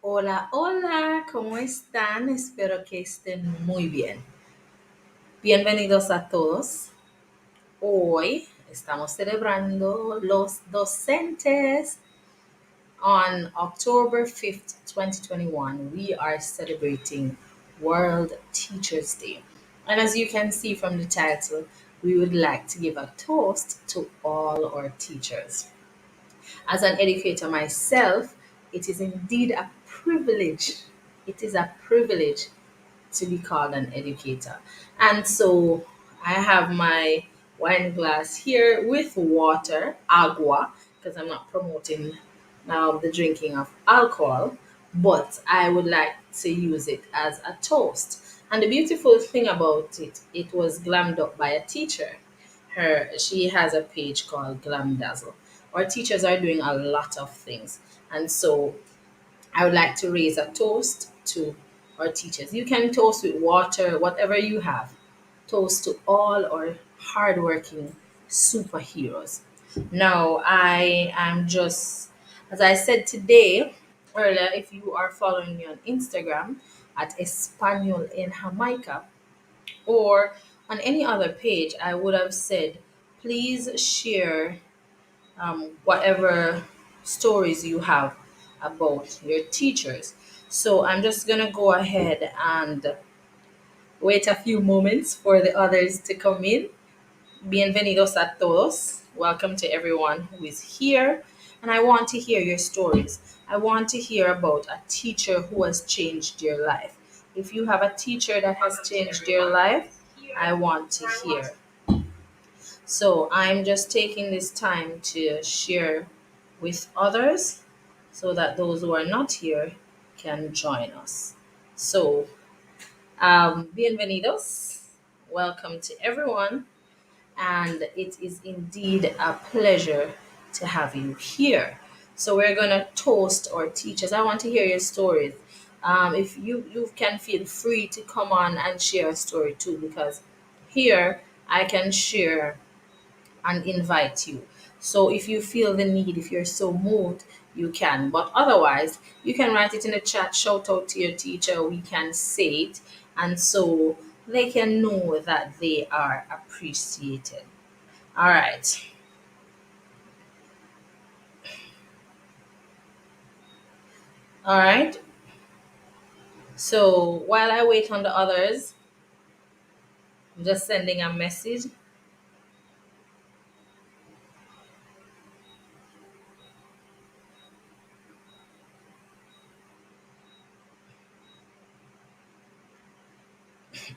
Hola, hola, ¿cómo están? Espero que estén muy bien. Bienvenidos a todos. Hoy estamos celebrando los docentes. On October 5th, 2021, we are celebrating World Teachers Day. And as you can see from the title, we would like to give a toast to all our teachers. As an educator myself, it is indeed a privilege. It is a privilege to be called an educator. And so I have my wine glass here with water, agua, because I'm not promoting now the drinking of alcohol, but I would like to use it as a toast. And the beautiful thing about it, it was glammed up by a teacher. She has a page called Glam Dazzle. Our teachers are doing a lot of things. And so I would like to raise a toast to our teachers. You can toast with water, whatever you have. Toast to all our hardworking superheroes. Now, I am just, as I said today, earlier, if you are following me on Instagram at Espanol in Jamaica or on any other page, I would have said, please share whatever stories you have about your teachers. So I'm just going to go ahead and wait a few moments for the others to come in. Bienvenidos a todos. Welcome to everyone who is here. And I want to hear your stories. I want to hear about a teacher who has changed your life. If you have a teacher that has changed your life, I want to hear. So I'm just taking this time to share with others so that those who are not here can join us. So, bienvenidos. Welcome to everyone. And it is indeed a pleasure to have you here. So, we're going to toast our teachers. I want to hear your stories. If you can feel free to come on and share a story too, because here I can share and invite you. So if you feel the need, if you're so moved, you can. But otherwise, you can write it in the chat, shout out to your teacher, we can say it, and so they can know that they are appreciated. All right. All right. So while I wait on the others, I'm just sending a message.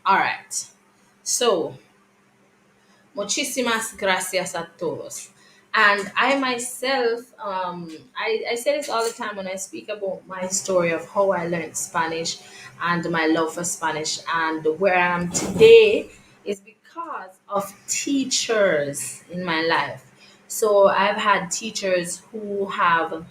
All right. So muchísimas gracias a todos. And I myself, I say this all the time when I speak about my story of how I learned Spanish and my love for Spanish and where I am today is because of teachers in my life. So I've had teachers who have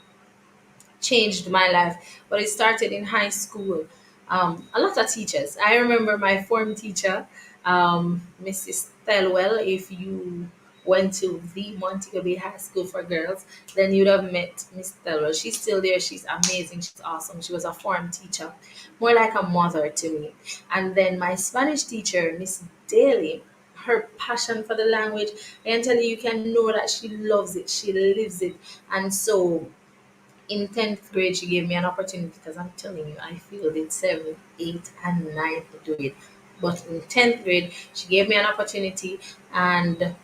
changed my life, but it started in high school. A lot of teachers. I remember my form teacher, Mrs. Thelwell. If you went to the Montego Bay High School for Girls, then you'd have met Miss Thelwell. She's still there. She's amazing. She's awesome. She was a form teacher, more like a mother to me. And then my Spanish teacher, Miss Daly, her passion for the language, I can tell you, you can know that she loves it. She lives it. And so in 10th grade, she gave me an opportunity because I'm telling you, I failed in 7th, 8th, and 9th grade. But in 10th grade, she gave me an opportunity, and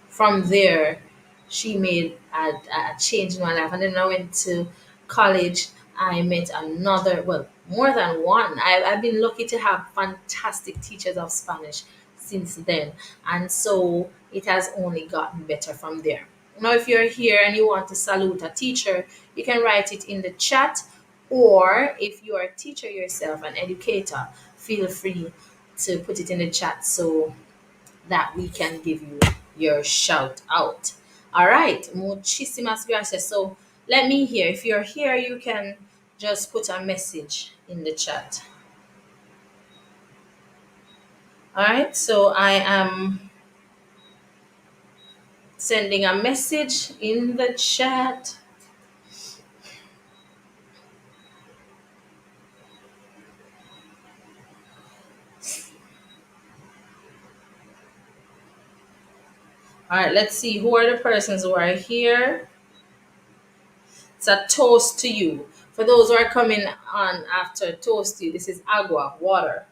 from there, she made a change in my life. And then I went to college. I met another, well, more than one. I've been lucky to have fantastic teachers of Spanish since then. And so it has only gotten better from there. Now, if you're here and you want to salute a teacher, you can write it in the chat. Or if you are a teacher yourself, an educator, feel free to put it in the chat so that we can give you your shout out. All right, muchísimas gracias. So let me hear. If you're here, you can just put a message in the chat. All right, so I am sending a message in the chat. All right, let's see who are the persons who are here. It's a toast to you. For those who are coming on after toast to you, this is agua, water,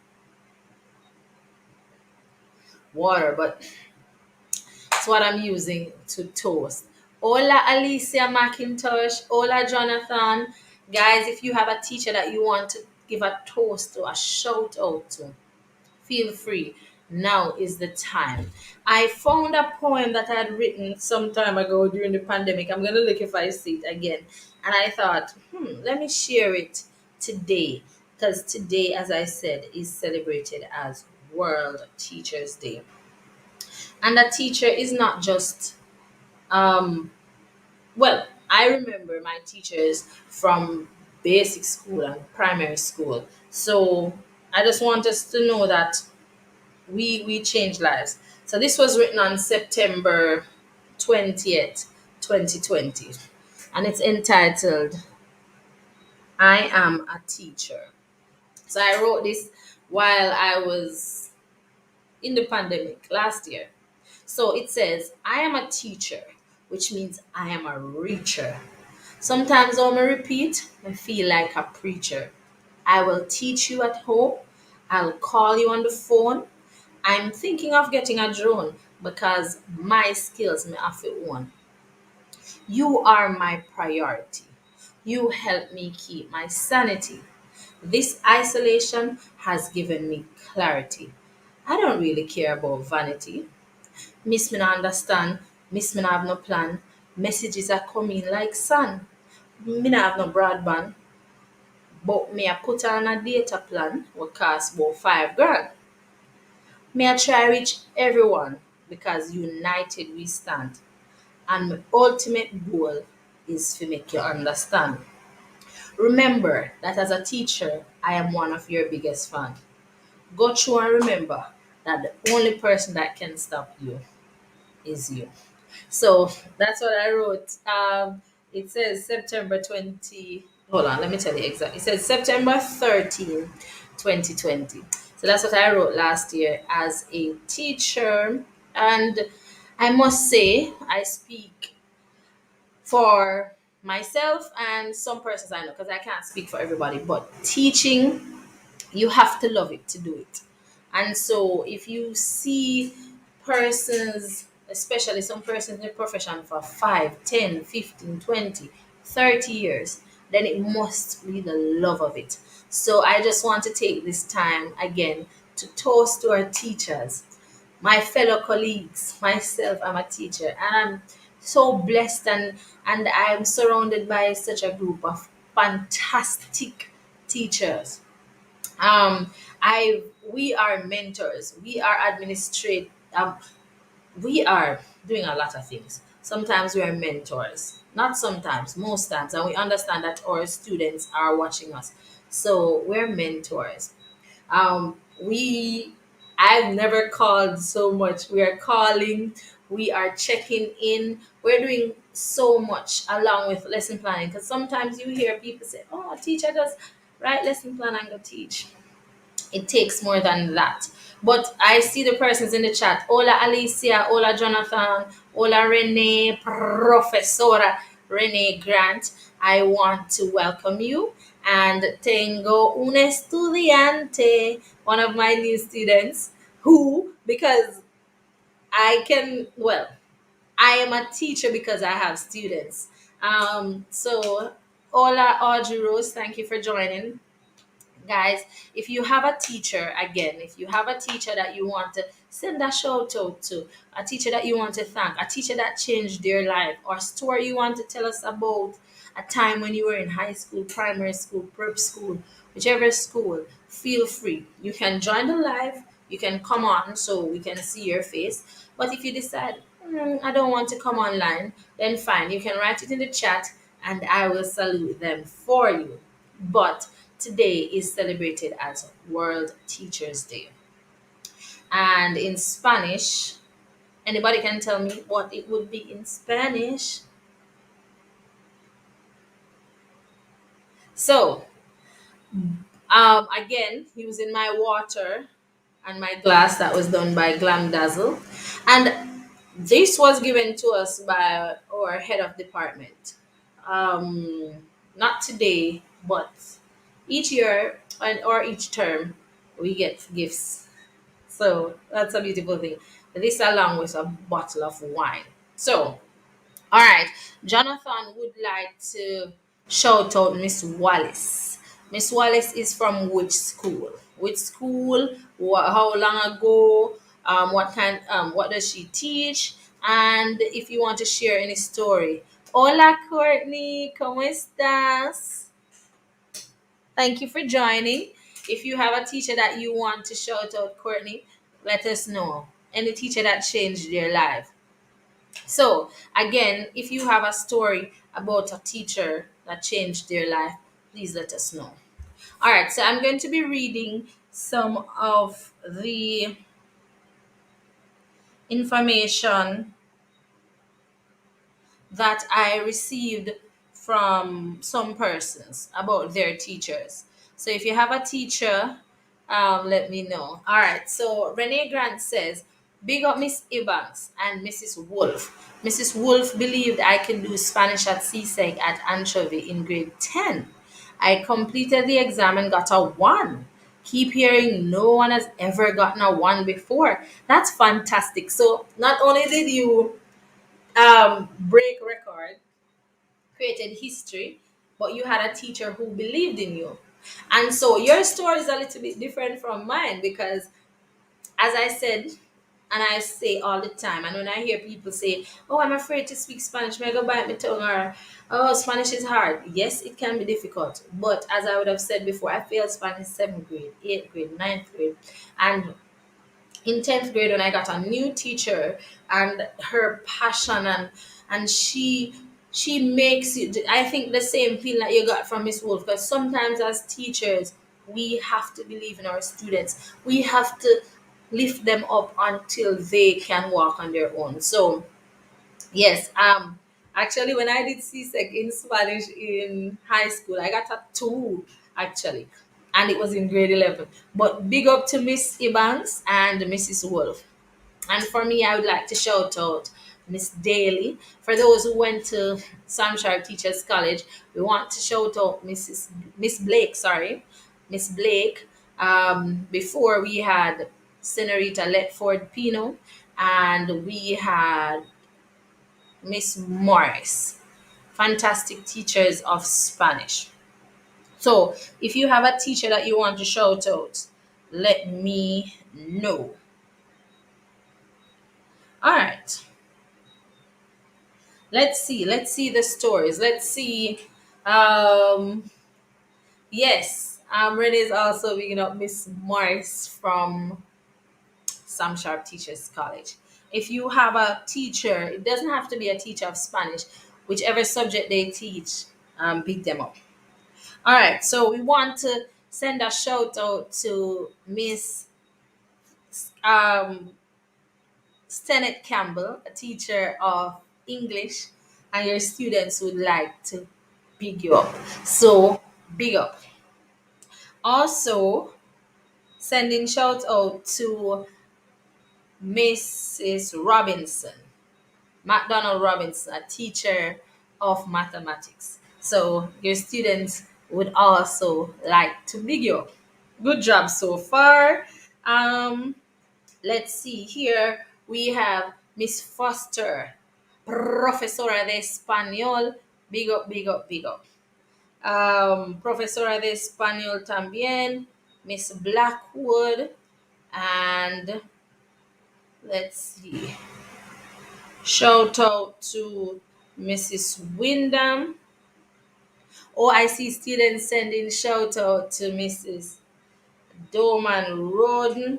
water. But it's what I'm using to toast. Hola, Alicia McIntosh. Hola, Jonathan. Guys, if you have a teacher that you want to give a toast to, a shout out to, feel free. Now is the time. I found a poem that I had written some time ago during the pandemic. I'm going to look if I see it again. And I thought, let me share it today. Because today, as I said, is celebrated as World Teachers Day. And a teacher is not just um, well, I remember my teachers from basic school and primary school. So I just want us to know that we change lives. So this was written on September 20th, 2020. And it's entitled I Am a Teacher. So I wrote this while I was in the pandemic last year. So it says, I am a teacher, which means I am a reacher. Sometimes when I repeat, I feel like a preacher. I will teach you at home. I'll call you on the phone. I'm thinking of getting a drone because my skills may have it one. You are my priority. You help me keep my sanity. This isolation has given me clarity. I don't really care about vanity. Miss me not understand. Miss me not have no plan. Messages are coming like sun. Me not have no broadband. But me I put on a data plan what cost about 5 grand. Me I try reach everyone because united we stand. And my ultimate goal is to make you understand. Remember that as a teacher, I am one of your biggest fans. Go through and remember that the only person that can stop you is you. So that's what I wrote. It says September 20. Hold on, let me tell you exactly. It says September 13, 2020. So that's what I wrote last year as a teacher. And I must say, I speak for myself and some persons I know because I can't speak for everybody. But teaching, you have to love it to do it. And so if you see persons, especially some persons in the profession for 5, 10, 15, 20, 30 years, then it must be the love of it. So I just want to take this time again to toast to our teachers, my fellow colleagues. Myself, I'm a teacher, and I'm so blessed, and I'm surrounded by such a group of fantastic teachers. I We are mentors. We are administrate. We are doing a lot of things. Sometimes we are mentors. Not sometimes, most times, and we understand that our students are watching us. So we're mentors. We I've never called so much. We are calling, we are checking in, we're doing so much along with lesson planning. Because sometimes you hear people say, oh, a teacher does write lesson plan and go teach. It takes more than that. But I see the persons in the chat. Hola Alicia, hola Jonathan, hola Renee, Professora Renee Grant. I want to welcome you. And tengo un estudiante, one of my new students, who, because I am a teacher because I have students. So, hola Audrey Rose, thank you for joining. Guys, if you have a teacher, again, if you have a teacher that you want to send a shout out to, a teacher that you want to thank, a teacher that changed their life, or a story you want to tell us about a time when you were in high school, primary school, prep school, whichever school, feel free. You can join the live, you can come on so we can see your face. But if you decide, I don't want to come online, then fine, you can write it in the chat and I will salute them for you. But today is celebrated as World Teachers Day. And in Spanish, anybody can tell me what it would be in Spanish? So, again, using my water and my glass that was done by Glam Dazzle. And This was given to us by our head of department. Um, Not today, but each year or each term, we get gifts. So that's a beautiful thing. This along with a bottle of wine. So, all right, Jonathan would like to shout out Miss Wallace. Miss Wallace is from which school? Which school? How long ago? What does she teach? And if you want to share any story. Hola, Courtney. ¿Cómo estás? Thank you for joining. If you have a teacher that you want to shout out, Courtney, let us know. Any teacher that changed their life. So, again, if you have a story about a teacher that changed their life, please let us know. All right, so I'm going to be reading some of the information that I received from some persons about their teachers. So if you have a teacher, let me know. All right. So Renee Grant says, "Big up Miss Evans and Mrs. Wolf. Mrs. Wolf believed I can do Spanish at CSEC at Anchovy in grade 10. I completed the exam and got a 1. Keep hearing no one has ever gotten a 1 before. That's fantastic. So not only did you break record, created history, but you had a teacher who believed in you. And so your story is a little bit different from mine because, as I said, and I say all the time, and when I hear people say, "Oh, I'm afraid to speak Spanish, may I go bite my tongue," or "Oh, Spanish is hard." Yes, it can be difficult. But as I would have said before, I failed Spanish 7th grade, 8th grade, 9th grade. And in 10th grade when I got a new teacher and her passion and she makes you, I think, the same feeling that you got from Miss Wolf, because sometimes as teachers we have to believe in our students. We have to lift them up until they can walk on their own. So yes, actually when I did CSEC in Spanish in high school, I got a 2 actually, and it was in grade 11. But big up to Miss Evans and Mrs. Wolf. And for me, I would like to shout out Miss Daly. For those who went to Sam Sharp Teachers College, we want to shout out Miss Blake, sorry, Miss Blake. Before we had Senorita Letford Pino, and we had Miss Morris. Fantastic teachers of Spanish. So if you have a teacher that you want to shout out, let me know. All right. Let's see the stories. Let's see. Um, yes, Renee's also picking up Miss Morris from Sam Sharp Teachers College. If you have a teacher, it doesn't have to be a teacher of Spanish, whichever subject they teach, pick them up. All right, so we want to send a shout out to Miss um, Stenet Campbell, a teacher of English, and your students would like to big you up. So big up. Also, sending shout out to Mrs. Robinson, McDonald Robinson, a teacher of mathematics. So your students would also like to big you up. Good job so far. Um, let's see here. We have Miss Foster, Profesora de Español. Big up, big up, big up. Profesora de Español también, Miss Blackwood, and let's see. Shout out to Mrs. Wyndham. Oh, I see students sending shout out to Mrs. Doman Roden.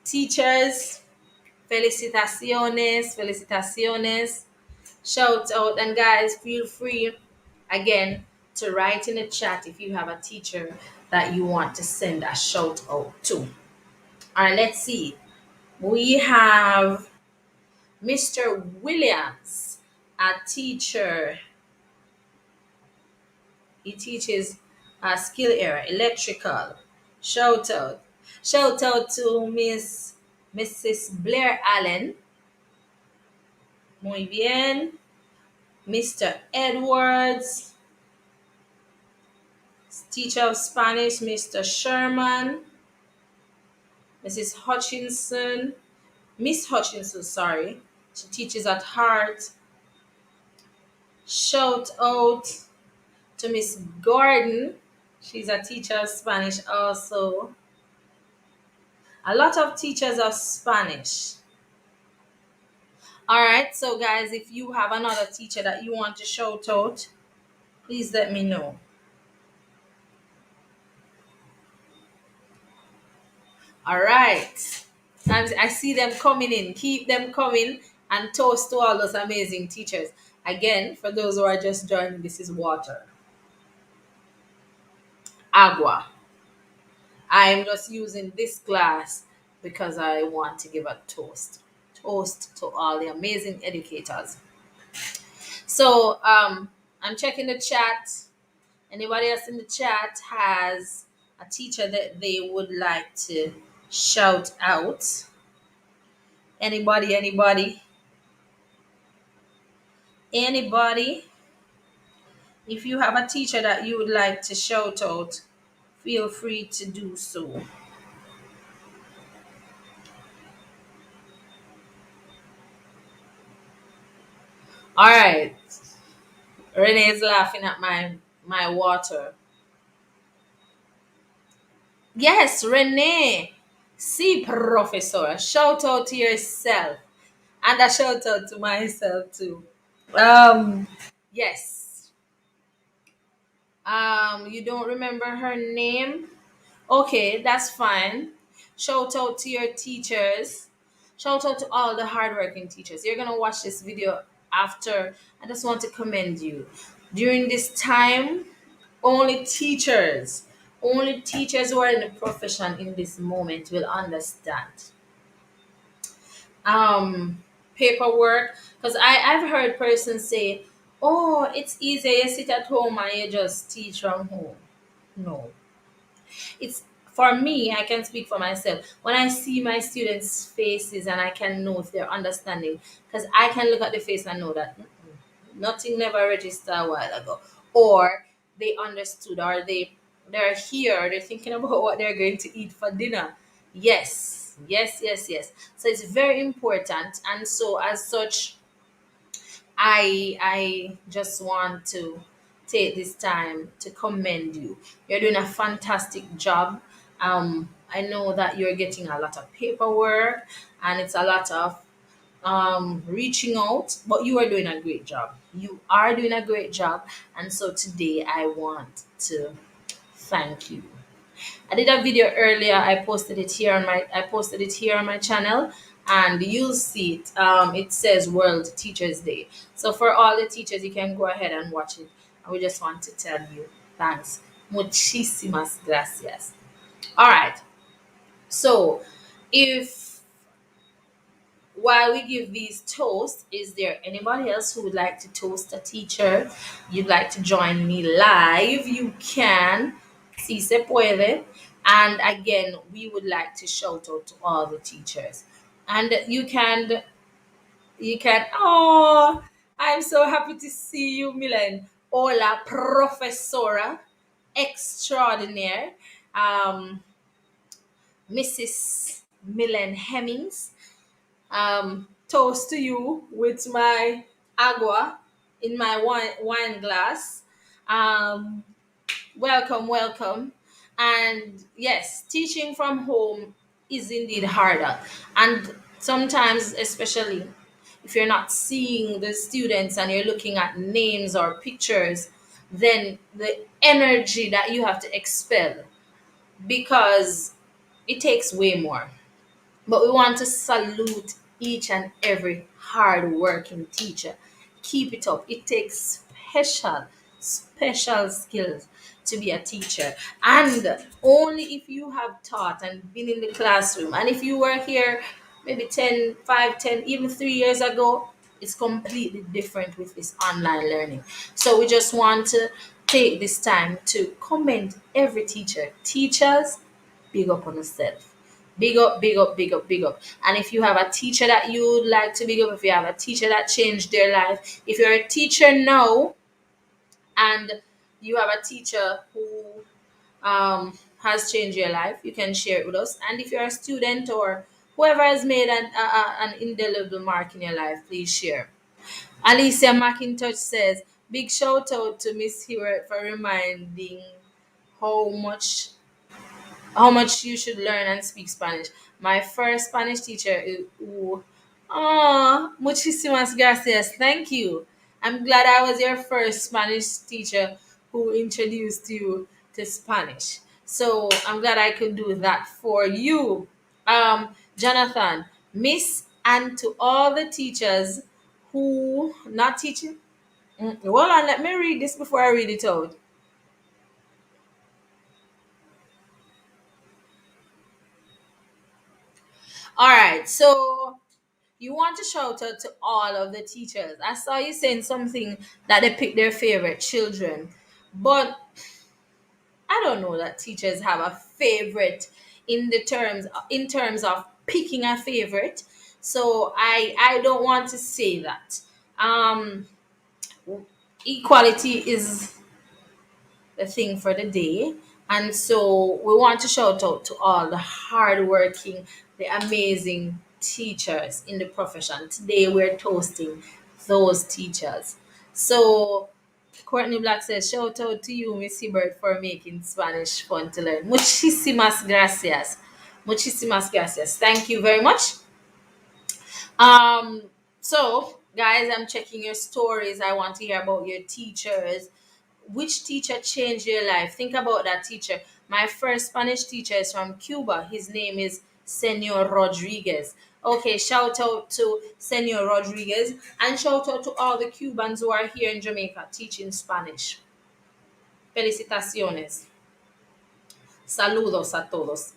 Teachers, felicitaciones, felicitaciones. Shout out, and guys, feel free again to write in the chat if you have a teacher that you want to send a shout out to. All right, let's see. We have Mr. Williams, a teacher. He teaches a skill area, electrical. Shout out. Shout out to Mrs. Blair Allen. Muy bien. Mr. Edwards, teacher of Spanish, Mr. Sherman, Mrs. Hutchinson, Miss Hutchinson, sorry. She teaches at Heart. Shout out to Miss Gordon. She's a teacher of Spanish also. A lot of teachers of Spanish. All right, so guys, if you have another teacher that you want to shout out, please let me know. All right. I see them coming in. Keep them coming and toast to all those amazing teachers. Again, for those who are just joining, this is water. Agua. I'm just using this glass because I want to give a toast. Toast to all the amazing educators. So I'm checking the chat. Anybody else in the chat has a teacher that they would like to shout out? Anybody? Anybody? If you have a teacher that you would like to shout out, feel free to do so. All right. Renee is laughing at my water. Yes, Renee. See, Professor. Shout out to yourself. And a shout out to myself too. Um, yes. You don't remember her name? Okay, that's fine. Shout out to your teachers. Shout out to all the hardworking teachers. You're gonna watch this video after. I just want to commend you. During this time, only teachers who are in the profession in this moment will understand. Um, Paperwork, because I've heard persons say, "Oh, it's easy. You sit at home and you just teach from home." No, it's for me. I can speak for myself. When I see my students' faces and I can know if they're understanding, because I can look at the face and know that nothing never registered a while ago, or they understood, or they're here, they're thinking about what they're going to eat for dinner. Yes. So it's very important, and so as such, I just want to take this time to commend you. You're doing a fantastic job. I know that you're getting a lot of paperwork and it's a lot of reaching out, but you are doing a great job. You are doing a great job, and so today I want to thank you. I did a video earlier. I posted it here on my channel, and you'll see it. It says World Teachers Day. So for all the teachers, you can go ahead and watch it. And we just want to tell you thanks. Muchísimas gracias. All right. So if while we give these toasts, is there anybody else who would like to toast a teacher? You'd like to join me live? You can. Si se puede. And again, we would like to shout out to all the teachers. And oh, I'm so happy to see you, Milan. Hola, professora extraordinaire, Mrs. Milan Hemmings. Toast to you with my agua in my wine glass. Um, welcome. And yes, teaching from home is indeed harder. And sometimes, especially if you're not seeing the students and you're looking at names or pictures, then the energy that you have to expel, because it takes way more. But we want to salute each and every hard working teacher. Keep it up. It takes special skills to be a teacher. And only if you have taught and been in the classroom, and if you were here maybe 10, 5, 10, even 3 years ago, it's completely different with this online learning. So we just want to take this time to commend every teacher. Teachers, big up on yourself. Big up, big up, big up, big up. And if you have a teacher that you would like to big up, if you have a teacher that changed their life, if you're a teacher now and you have a teacher who has changed your life, you can share it with us. And if you're a student or whoever has made an indelible mark in your life, please share. Alicia McIntosh says, big shout out to Miss Hewitt for reminding how much how much you should learn and speak Spanish. My first Spanish teacher, muchísimas gracias. Thank you. I'm glad I was your first Spanish teacher who introduced you to Spanish. So I'm glad I could do that for you. Jonathan, Miss, and to all the teachers who not teaching. Hold on, let me read this before I read it out. All right, so you want to shout out to all of the teachers. I saw you saying something that they pick their favorite children, but I don't know that teachers have a favorite in terms of picking a favorite. So I don't want to say that. Um, Equality is the thing for the day. And so we want to shout out to all the hardworking, the amazing teachers in the profession. Today we're toasting those teachers. So Courtney Black says, shout out to you, Miss Hibbert, for making Spanish fun to learn. Muchísimas gracias. Muchísimas gracias. Thank you very much. Um, so guys, I'm checking your stories. I want to hear about your teachers. Which teacher changed your life? Think about that teacher. My first Spanish teacher is from Cuba. His name is Senor Rodriguez. Okay, shout out to Senor Rodriguez and shout out to all the Cubans who are here in Jamaica teaching Spanish. Felicitaciones. Saludos a todos.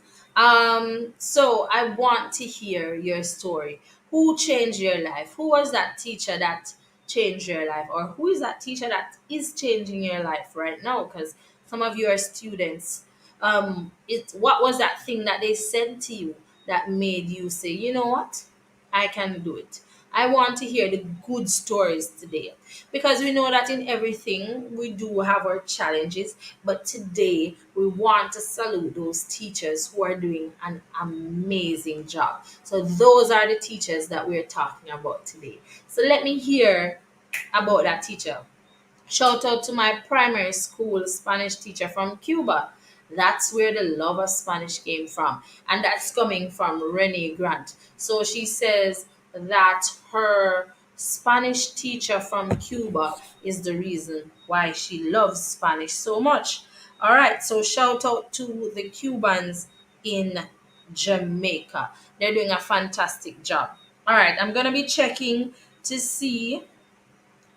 So I want to hear your story. Who changed your life? Who was that teacher that changed your life? Or who is that teacher that is changing your life right now? Because some of you are students. What was that thing that they said to you that made you say, you know what? I can do it. I want to hear the good stories today because we know that in everything we do have our challenges, but today we want to salute those teachers who are doing an amazing job. So, those are the teachers that we're talking about today. So, let me hear about that teacher. Shout out to my primary school Spanish teacher from Cuba. That's where the love of Spanish came from. And that's coming from Renee Grant. So she says that her Spanish teacher from Cuba is the reason why she loves Spanish so much. All right, so shout out to the Cubans in Jamaica. They're doing a fantastic job. All right, I'm going to be checking to see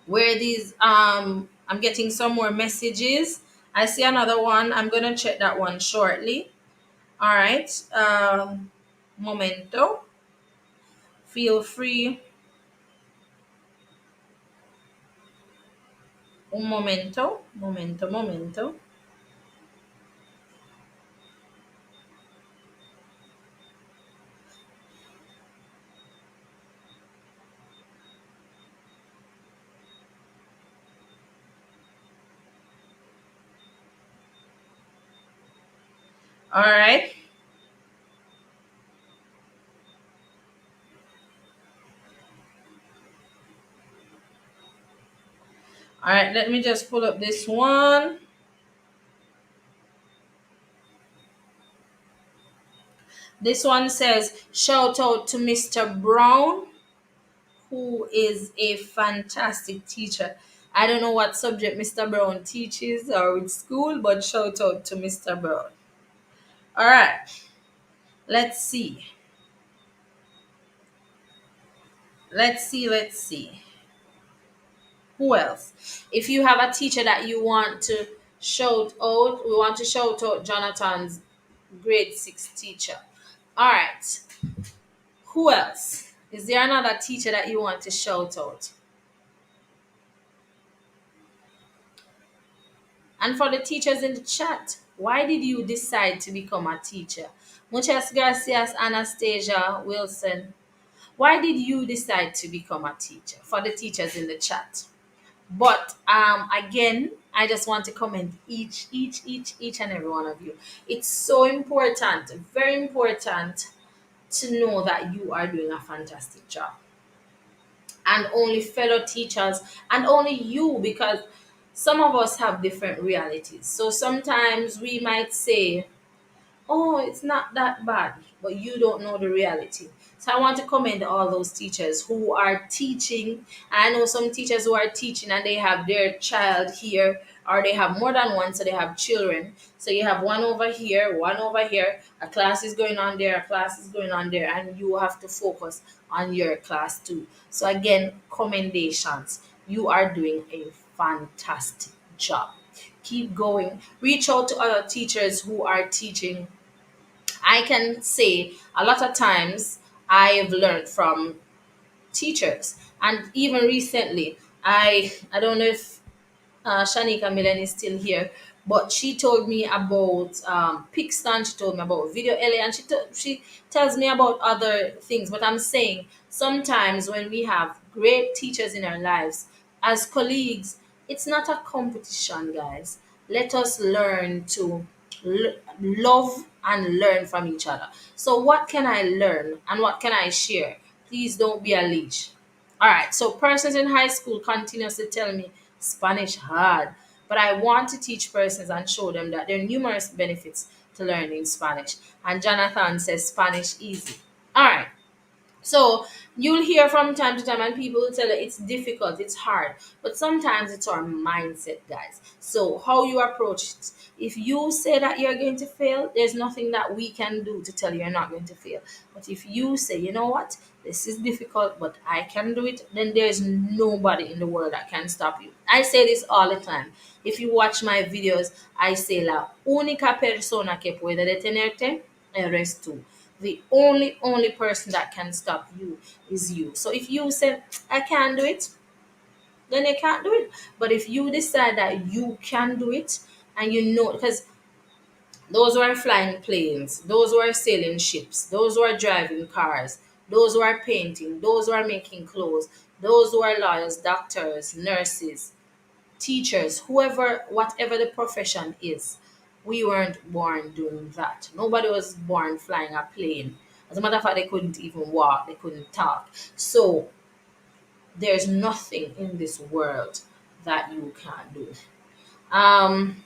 where these I'm getting some more messages. I see another one. I'm gonna check that one shortly. All right. Momento. Feel free. Un momento. Momento, momento. All right. All right, let me just pull up this one. This one says, shout out to Mr. Brown, who is a fantastic teacher. I don't know what subject Mr. Brown teaches or which school, but shout out to Mr. Brown. All right, let's see. Let's see. Who else? If you have a teacher that you want to shout out, we want to shout out Jonathan's grade 6 teacher. All right. Who else? Is there another teacher that you want to shout out? And for the teachers in the chat, Why did you decide to become a teacher? Muchas gracias, Anastasia Wilson. Why did you decide to become a teacher? For the teachers in the chat. But again, I just want to comment each and every one of you. It's so important, very important to know that you are doing a fantastic job. And only fellow teachers and only you, because some of us have different realities. So sometimes we might say, oh, it's not that bad, but you don't know the reality. So I want to commend all those teachers who are teaching. I know some teachers who are teaching and they have their child here, or they have more than one, so they have children. So you have one over here, one over here, a class is going on there, a class is going on there, and you have to focus on your class too. So again, commendations. You are doing a fantastic job. Keep going. Reach out to other teachers who are teaching. I can say a lot of times I have learned from teachers, and even recently, I don't know if Shanika Milan is still here, but she told me about Pixton. She told me about Video LA, and she tells me about other things. But I'm saying sometimes when we have great teachers in our lives as colleagues, it's not a competition, guys. Let us learn to love and learn from each other. So, what can I learn and what can I share? Please don't be a leech. All right, so persons in high school continuously tell me Spanish hard, but I want to teach persons and show them that there are numerous benefits to learning Spanish. And Jonathan says Spanish easy. All right, so you'll hear from time to time, and people will tell you it's difficult, it's hard, but sometimes it's our mindset, guys. So how you approach it. If you say that you're going to fail, there's nothing that we can do to tell you you're not going to fail. But if you say, you know what, this is difficult, but I can do it, then there's nobody in the world that can stop you. I say this all the time. If you watch my videos, I say la única persona que puede detenerte eres tú. The only person that can stop you is you. So if you say I can't do it, then you can't do it. But if you decide that you can do it, and you know, because those who are flying planes, those who are sailing ships, those who are driving cars, those who are painting, those who are making clothes, those who are lawyers, doctors, nurses, teachers, whoever, whatever the profession is, we weren't born doing that. Nobody was born flying a plane. As a matter of fact, they couldn't even walk, they couldn't talk. So there's nothing in this world that you can't do. Um,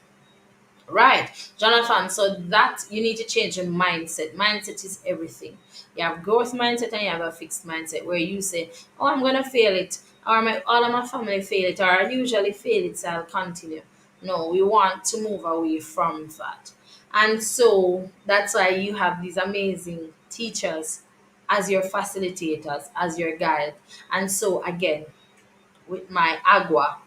Right, Jonathan. So that you need to change your mindset. Mindset is everything. You have growth mindset and you have a fixed mindset where you say, "Oh, I'm gonna fail it," or all of my family fail it, or I usually fail it, so I'll continue. No, we want to move away from that, and so that's why you have these amazing teachers as your facilitators, as your guide, and so again with my agua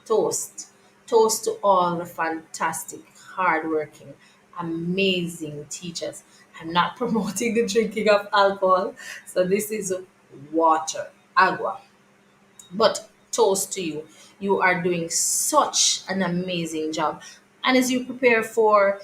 toast. Toast to all the fantastic, hardworking, amazing teachers. I'm not promoting the drinking of alcohol, so this is water, agua. But toast to you. You are doing such an amazing job. And as you prepare for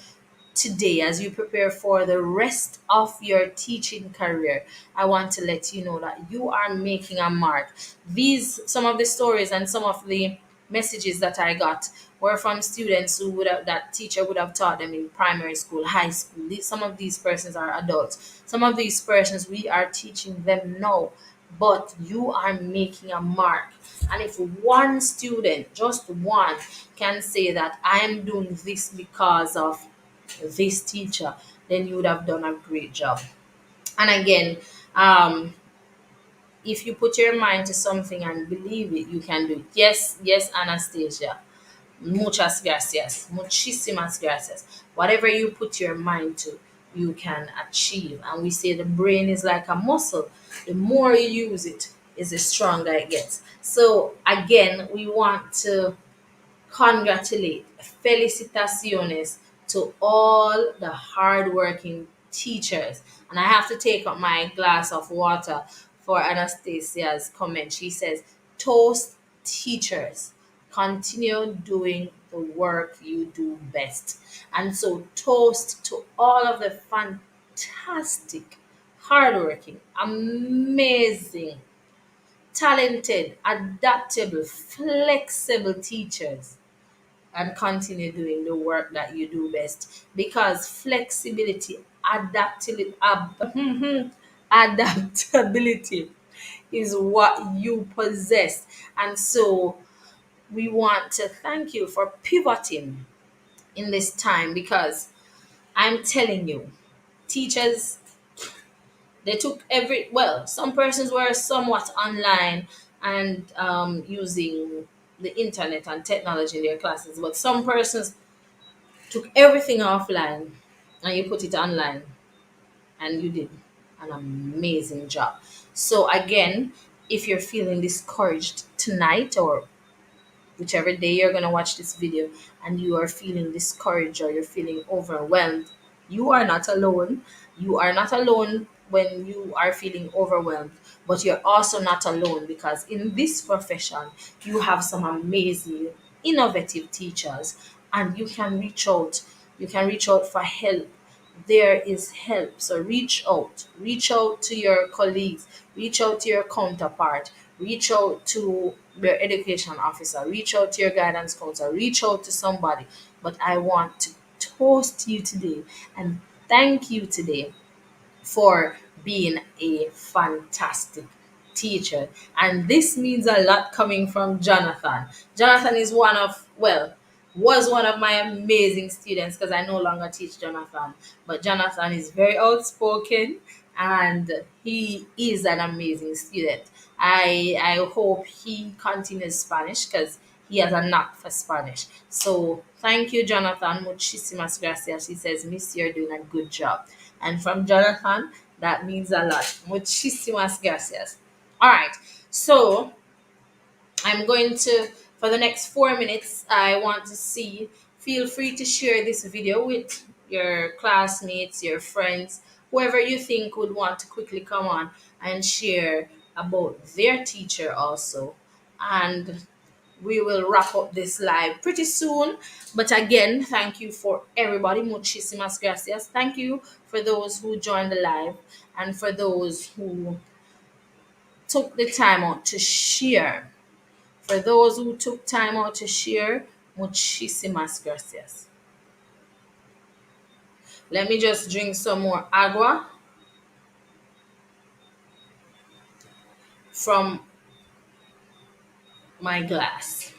today, as you prepare for the rest of your teaching career, I want to let you know that you are making a mark. Some of the stories and some of the messages that I got were from students who would have, that teacher would have taught them in primary school, high school. Some of these persons are adults. Some of these persons we are teaching them now, but you are making a mark. And if one student, just one, can say that I am doing this because of this teacher, then you would have done a great job. And again, um, if you put your mind to something and believe it, you can do it. Yes, yes, Anastasia. Muchas gracias. Muchísimas gracias. Whatever you put your mind to, you can achieve. And we say the brain is like a muscle. The more you use it, is the stronger it gets. So again, we want to congratulate, felicitaciones to all the hardworking teachers. And I have to take up my glass of water for Anastasia's comment. She says, toast teachers, continue doing the work you do best. And so, toast to all of the fantastic, hardworking, amazing, talented, adaptable, flexible teachers, and continue doing the work that you do best, because flexibility, adaptability is what you possess. And so we want to thank you for pivoting in this time, because I'm telling you, teachers, they took some persons were somewhat online and using the internet and technology in their classes, but some persons took everything offline and you put it online, and you did an amazing job. So again, if you're feeling discouraged tonight, or whichever day you're going to watch this video, and you are feeling discouraged or you're feeling overwhelmed, you are not alone. You are not alone when you are feeling overwhelmed, but you're also not alone, because in this profession, you have some amazing, innovative teachers, and you can reach out. You can reach out for help. There is help. So reach out to your colleagues, reach out to your counterpart, reach out to your education officer, reach out to your guidance counselor, reach out to somebody. But I want to toast you today and thank you today for being a fantastic teacher. And this means a lot coming from Jonathan. Jonathan is was one of my amazing students, because I no longer teach Jonathan. But Jonathan is very outspoken and he is an amazing student. I hope he continues Spanish, because he has a knack for Spanish. So thank you, Jonathan. Muchísimas gracias. He says, Miss, you're doing a good job. And from Jonathan, that means a lot. Muchísimas gracias. All right. So I'm going to, for the next 4 minutes, I want to see, feel free to share this video with your classmates, your friends, whoever you think would want to quickly come on and share about their teacher also. And we will wrap up this live pretty soon. But again, thank you for everybody. Muchísimas gracias. Thank you for those who joined the live and for those who took the time out to share. For those who took time out to share, muchísimas gracias. Let me just drink some more agua from my glass.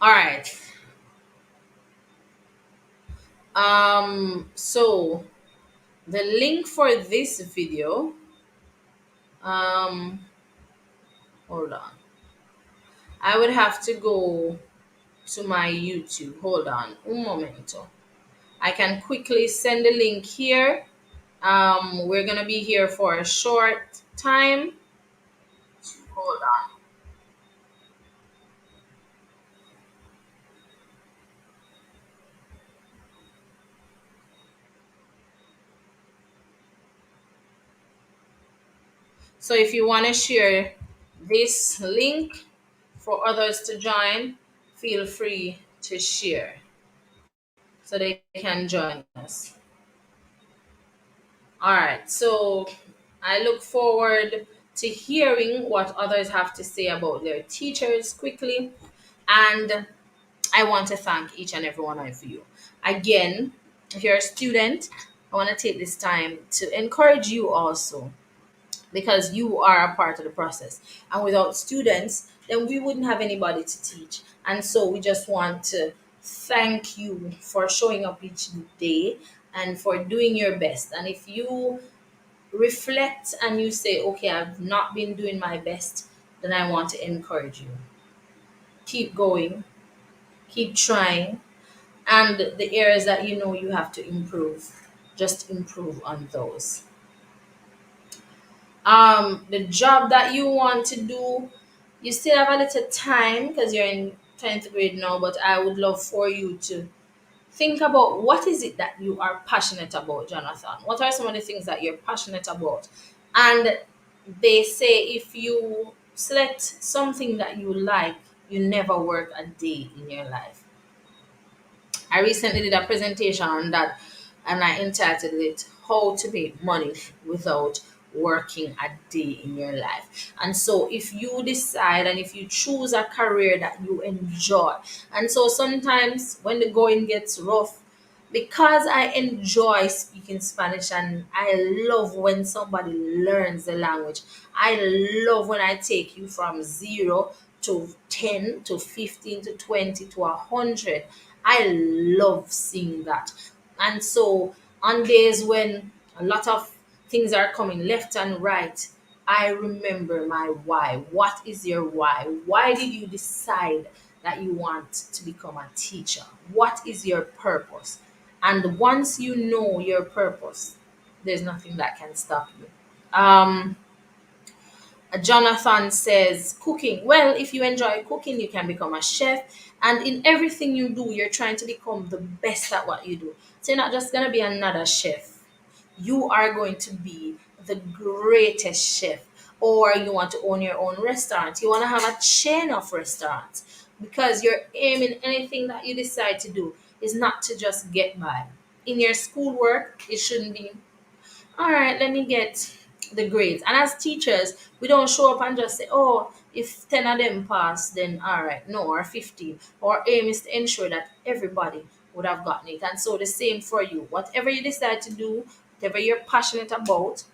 All right. So the link for this video, um, hold on. I would have to go to my YouTube. Hold on, un momento. I can quickly send the link here. We're gonna be here for a short time. Hold on. So if you want to share this link for others to join, feel free to share so they can join us. All right. So I look forward to hearing what others have to say about their teachers quickly. And I want to thank each and every one of you. Again, if you're a student, I want to take this time to encourage you also, because you are a part of the process. And without students, then we wouldn't have anybody to teach. And so we just want to thank you for showing up each day and for doing your best. And if you reflect and you say, okay, I've not been doing my best, then I want to encourage you. Keep going, keep trying, and the areas that you know you have to improve, just improve on those. The job that you want to do, you still have a little time because you're in 10th grade now, but I would love for you to think about what is it that you are passionate about, Jonathan. What are some of the things that you're passionate about? And they say if you select something that you like, you never work a day in your life. I recently did a presentation on that, and I entitled it How to Make Money Without Working a Day in Your Life. And so, if you decide and if you choose a career that you enjoy, and so sometimes when the going gets rough, because I enjoy speaking Spanish and I love when somebody learns the language. I love when I take you from 0 to 10 to 15 to 20 to 100. I love seeing that. And so on days when a lot of things are coming left and right, I remember my why. What is your why? Why did you decide that you want to become a teacher? What is your purpose? And once you know your purpose, there's nothing that can stop you. Um, Jonathan says, cooking. Well, if you enjoy cooking, you can become a chef. And in everything you do, you're trying to become the best at what you do. So you're not just going to be another chef. You are going to be the greatest chef. Or you want to own your own restaurant. You want to have a chain of restaurants. Because your aim in anything that you decide to do is not to just get by. In your schoolwork, it shouldn't be, all right, let me get the grades. And as teachers, we don't show up and just say, oh, if 10 of them pass, then all right, no, or 15. Our aim is to ensure that everybody would have gotten it. And so the same for you. Whatever you decide to do, whatever you're passionate about,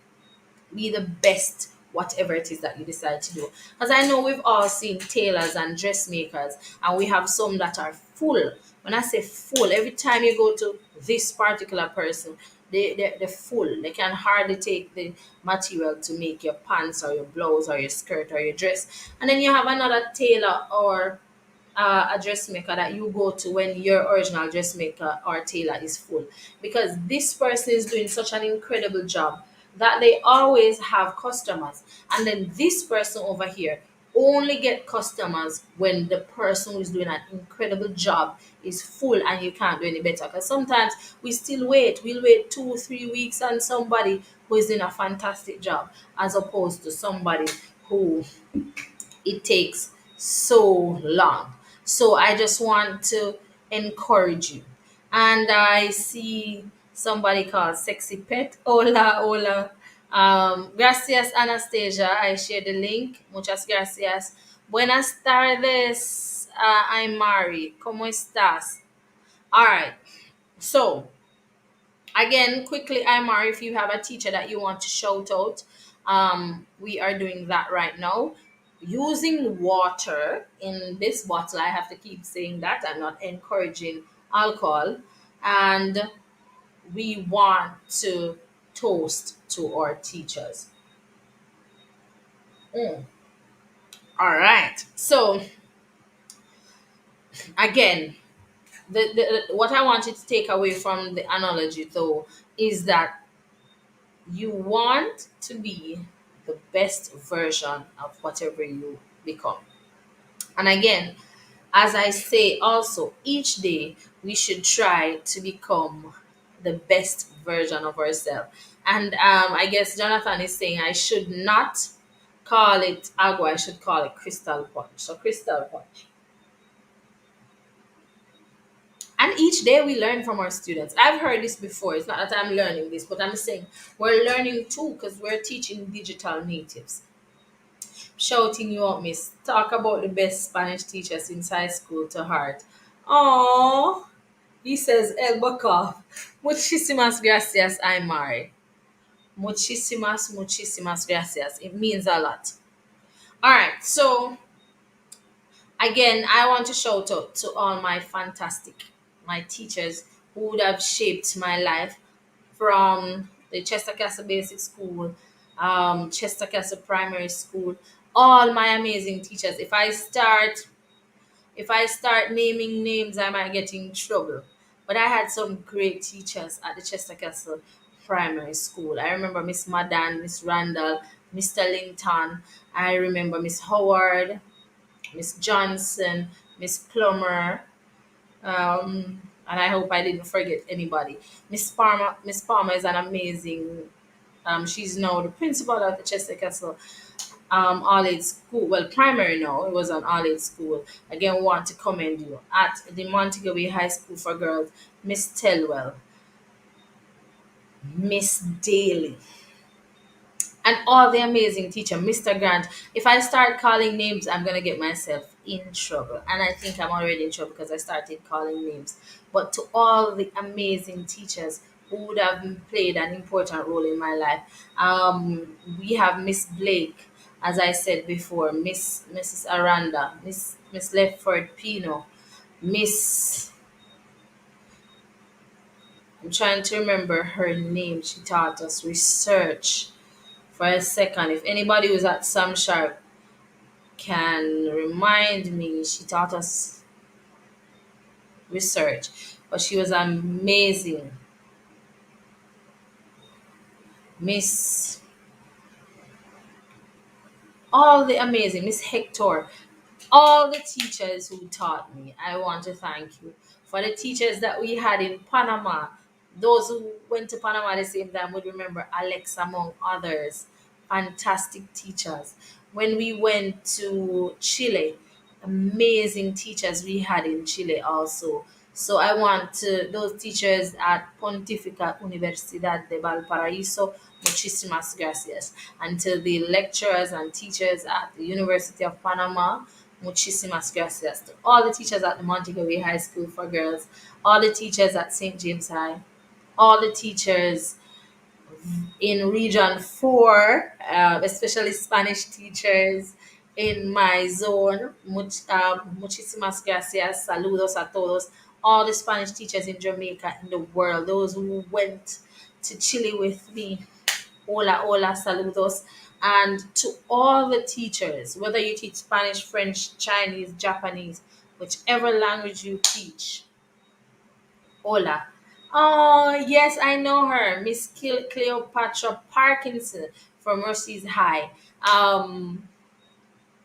be the best whatever it is that you decide to do. Because I know we've all seen tailors and dressmakers, and we have some that are full. When I say full, every time you go to this particular person, they're full. They can hardly take the material to make your pants or your blouse or your skirt or your dress. And then you have another tailor or a dressmaker that you go to when your original dressmaker or tailor is full, because this person is doing such an incredible job that they always have customers, and then this person over here only get customers when the person who is doing an incredible job is full, and you can't do any better. Because sometimes we'll wait 2 3 weeks on somebody who is doing a fantastic job, as opposed to somebody who it takes so long. So I just want to encourage you. And I see somebody called Sexy Pet. Hola, hola. Gracias, Anastasia. I share the link. Muchas gracias. Buenas tardes. I'm Mari. ¿Cómo estás? All right. So, again, quickly, Imar, if you have a teacher that you want to shout out, we are doing that right now. Using water in this bottle, I have to keep saying that I'm not encouraging alcohol, and we want to toast to our teachers. Mm. All right. So again, what I want you to take away from the analogy, though, is that you want to be the best version of whatever you become. And again, as I say, also, each day we should try to become the best version of ourselves. And I guess Jonathan is saying I should not call it agua, I should call it crystal punch. So, crystal punch. And each day we learn from our students. I've heard this before. It's not that I'm learning this, but I'm saying we're learning too because we're teaching digital natives. Shouting you out, miss. Talk about the best Spanish teacher since high school to heart. Oh, he says, El Bacov. Muchísimas gracias, I'm Mari. Muchísimas gracias. It means a lot. All right, so again, I want to shout out to all my teachers who would have shaped my life from the Chester Castle Basic School, Chester Castle Primary School, all my amazing teachers. If I start naming names, I might get in trouble. But I had some great teachers at the Chester Castle Primary School. I remember Miss Madan, Miss Randall, Mr. Linton. I remember Miss Howard, Miss Johnson, Miss Plummer, and I hope I didn't forget anybody. Miss Palmer is an amazing. She's now the principal of the Chester Castle all age school. Well, primary now, it was an all age school. Again, want to commend you. At the Montego Bay High School for Girls, Miss Telwell, Miss Daly, and all the amazing teacher, Mr. Grant. If I start calling names, I'm gonna get myself in trouble, and I think I'm already in trouble because I started calling names. But to all the amazing teachers who would have played an important role in my life, we have Miss Blake, as I said before, Mrs. Aranda, Miss Lefford Pino, Miss. I'm trying to remember her name. She taught us research for a second. If anybody who's at Sam Sharp can remind me, she taught us research, but she was amazing. Miss, all the amazing, Miss Hector, all the teachers who taught me, I want to thank you. For the teachers that we had in Panama, those who went to Panama at the same time would remember Alex among others. Fantastic teachers. When we went to Chile, amazing teachers we had in Chile also. So I want to those teachers at Pontificia Universidad de Valparaíso, muchísimas gracias. And to the lecturers and teachers at the University of Panama, muchísimas gracias. To all the teachers at the Montego Bay High School for Girls, all the teachers at St. James High, all the teachers in Region 4, especially Spanish teachers in my zone. Muchísimas gracias. Saludos a todos. All the Spanish teachers in Jamaica, in the world, those who went to Chile with me. Hola, hola, saludos. And to all the teachers, whether you teach Spanish, French, Chinese, Japanese, whichever language you teach, hola. Oh, yes, I know her. Miss Cleopatra Parkinson from Mercy's High.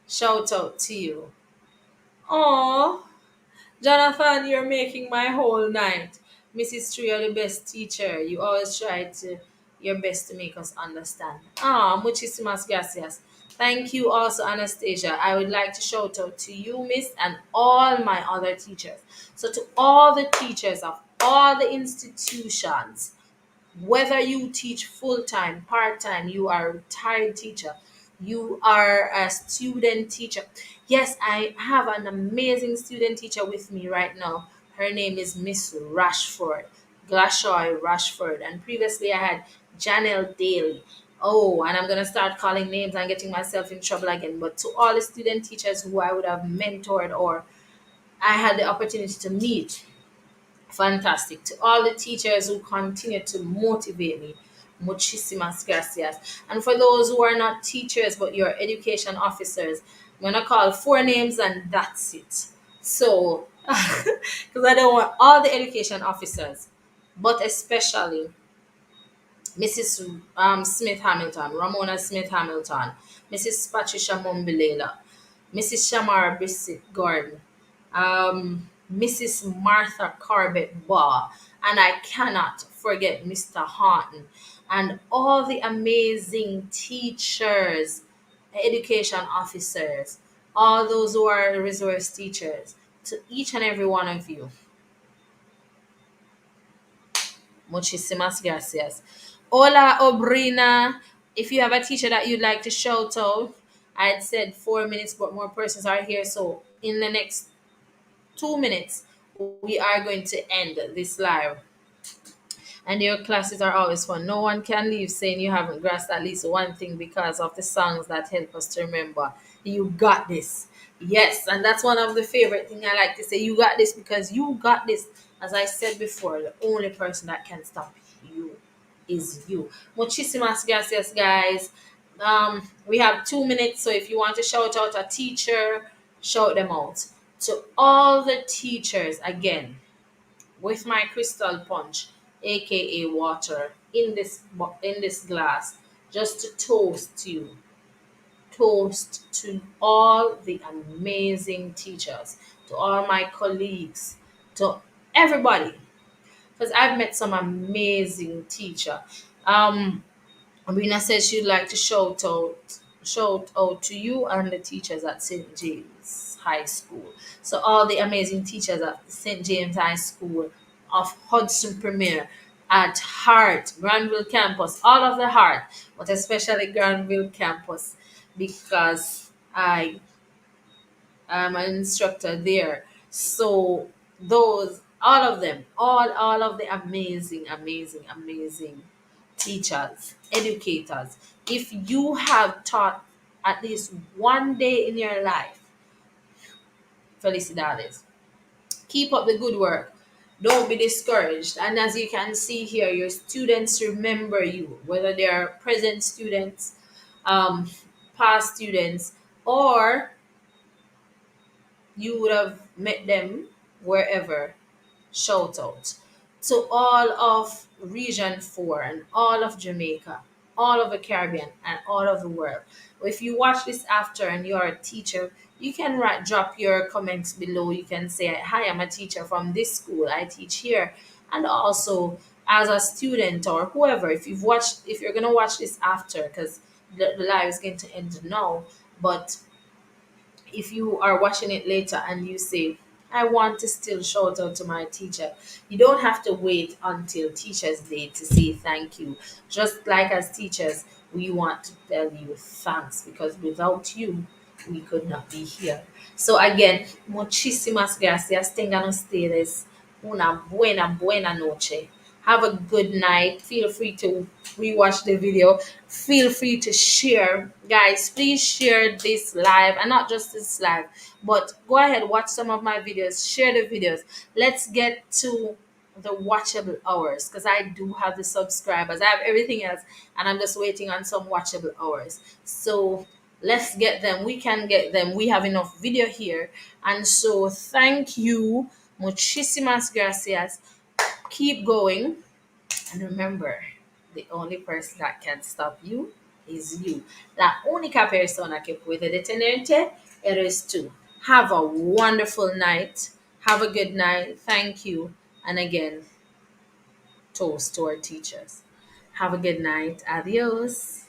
Shout out to you. Oh, Jonathan, you're making my whole night. Mrs. Tree, you're the best teacher. You always try to your best to make us understand. Ah, muchísimas gracias. Thank you also, Anastasia. I would like to shout out to you, Miss, and all my other teachers. So to all the teachers of all the institutions, whether you teach full time, part time, you are a retired teacher, you are a student teacher. Yes, I have an amazing student teacher with me right now. Her name is Miss Rashford, Glashoy Rashford. And previously I had Janelle Daly. Oh, and I'm going to start calling names and getting myself in trouble again. But to all the student teachers who I would have mentored or I had the opportunity to meet, fantastic. To all the teachers who continue to motivate me, muchísimas gracias. And for those who are not teachers but you're education officers, I'm gonna call four names and that's it. So, because I don't want all the education officers, but especially Mrs. Smith Hamilton, Ramona Smith Hamilton, Mrs. Patricia Mumbilela, Mrs. Shamara Bissett Gordon, Mrs. Martha Corbett Baugh, and I cannot forget Mr. Horton, and all the amazing teachers, education officers, all those who are resource teachers, to each and every one of you. Muchísimas gracias. Hola, Obrina. If you have a teacher that you'd like to shout out, I'd said 4 minutes, but more persons are here. So in the next 2 minutes, we are going to end this live. And your classes are always fun. No one can leave saying you haven't grasped at least one thing because of the songs that help us to remember. You got this. Yes, and that's one of the favorite thing I like to say. You got this because you got this. As I said before, the only person that can stop you is you. Muchísimas gracias, guys. We have 2 minutes, so if you want to shout out a teacher, shout them out. To all the teachers, again, with my crystal punch, aka water, in this glass, just to toast you. Toast to all the amazing teachers, to all my colleagues, to everybody, because I've met some amazing teacher. Amina says she'd like to shout out. shout out to you and the teachers at St. James High School. So all the amazing teachers at St. James High School, of Hudson Premier, at Hart, Granville campus, all of the Hart, but especially Granville campus, because I am an instructor there. So those, all of them, all of the amazing, amazing, amazing teachers, educators. If you have taught at least one day in your life, felicidades. Keep up the good work. Don't be discouraged. And as you can see here, your students remember you, whether they are present students, um, past students, or you would have met them wherever. Shout out to all of Region 4 and all of Jamaica, all of the Caribbean, and all of the world. If you watch this after and you are a teacher, you can drop your comments below. You can say, "Hi, I'm a teacher from this school. I teach here." And also, as a student or whoever, if you're going to watch this after, because the live is going to end now, but if you are watching it later and you say, "I want to still shout out to my teacher," you don't have to wait until Teachers Day to say thank you. Just like as teachers, we want to tell you thanks, because without you, we could not be here. So again, muchísimas gracias. Tengan ustedes una buena noche. Have a good night. Feel free to rewatch the video. Feel free to share. Guys, please share this live, and not just this live, but go ahead, watch some of my videos, share the videos. Let's get to the watchable hours, because I do have the subscribers. I have everything else, and I'm just waiting on some watchable hours. So let's get them. We can get them. We have enough video here. And so thank you. Muchísimas gracias. Keep going. And remember, the only person that can stop you is you. La única persona que puede detenerte eres tú. Have a wonderful night. Have a good night. Thank you. And again, toast to our teachers. Have a good night. Adios.